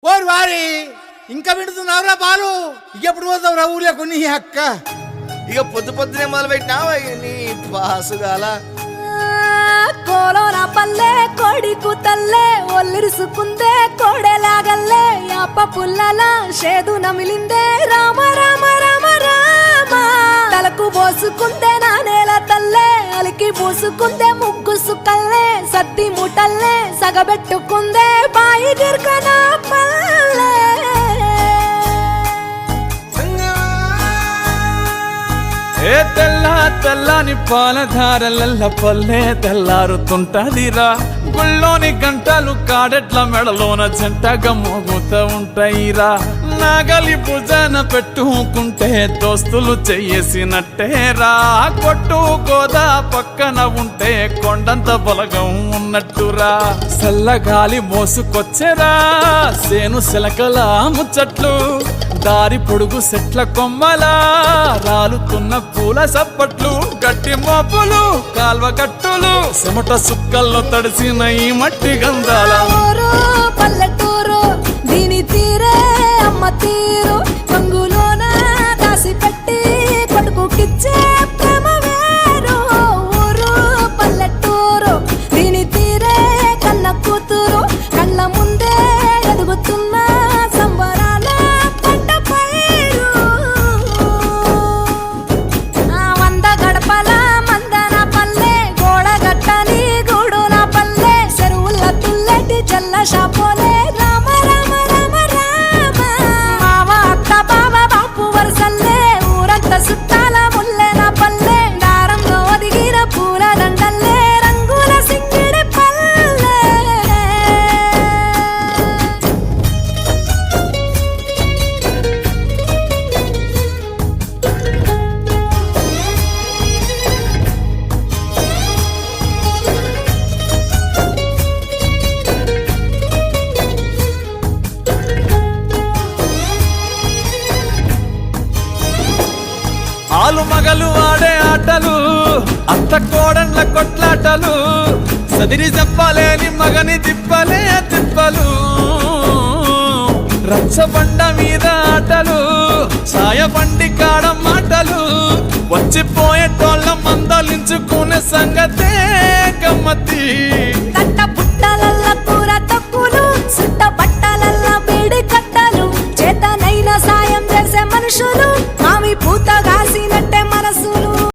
ఓరు వారి ఇంకా వింటున్నావురా బాలు ఎప్పుడు పోతావురా ఊళ్ళో కొన్ని అక్క ఇక పొద్దు పొద్దునే మొదలు పెట్టినావా నీ బాసుగాల కోలోన పల్లె కోడి కూతల్లే ఒల్లిరుసుకుందే కోడెలాగల్లే యాప పుల్లల షేదు నమిలిందే రామ రామ రామ రామ తలకు పోసుకుందే నానేల తల్లే అలికి పూసుకుందే ముగ్గు సుక్కల్లే సత్తి మూటల్లే సగబెట్టుకుందే బాయి గిర్కన పల్లె ఏ తెల్ల తెల్లని పాలధారలల్ల పల్లె తెల్లారుతుంటదిరా గుళ్ళోని గంటలు కాడెట్ల మెడలోన జంటగా మోగుతూ ఉంటాయిరా నాగలి భుజన పెట్టుకుంటే దోస్తులు చెయ్యేసినట్టేరా కొట్టు గోదా పక్కన ఉంటే కొండంత బలగం ఉన్నట్టురా చల్లగాలి మోసుకొచ్చెరా సేను శిలకల ముచ్చట్లు దారి పొడుగు సెట్ల కొమ్మలా రాలుతున్న పూల సప్పట్లు గట్టి మోపులు కాల్వ కట్టులు చెమట సుక్కల్లో తడిసిన ఈ మట్టి గంధాల పల్లెటూరు దీని తీరే అమ్మ తీరు కంగులోన దాసి పెట్టి కొడుకుకిచ్చే ప్రేమ వేరు ఊరు పల్లెటూరు దీని తీరే కన్న కూతురు కళ్ళ ముందే ఎదుగుతున్న సంబరాల పంట పైరు వంద గడపల మందన పల్లె గోడ గట్టని గూడున పల్లె చెరువుల తుల్లటి జల్ల షాపోలే రామ రామ రామ రామ మావ అత్త బావ బాపు వరసల్లే ఊరంత సుట్టాల ముల్లెన పల్లె దారంలో ఒదిగిన పూల దండల్లే రంగుల సింగిడి పల్లె ఆలు మగలు ఆడే ఆటలు అత్త కోడన్ల కొట్లాటలు సదిరి చెప్పలేని మగని తిప్పలే తిప్పలు రచ్చబండ మీద ఆటలు సాయబండి కాడ మాటలు వచ్చిపోయేటోళ్ళ మందలించుకునే సంగతే గమ్మతి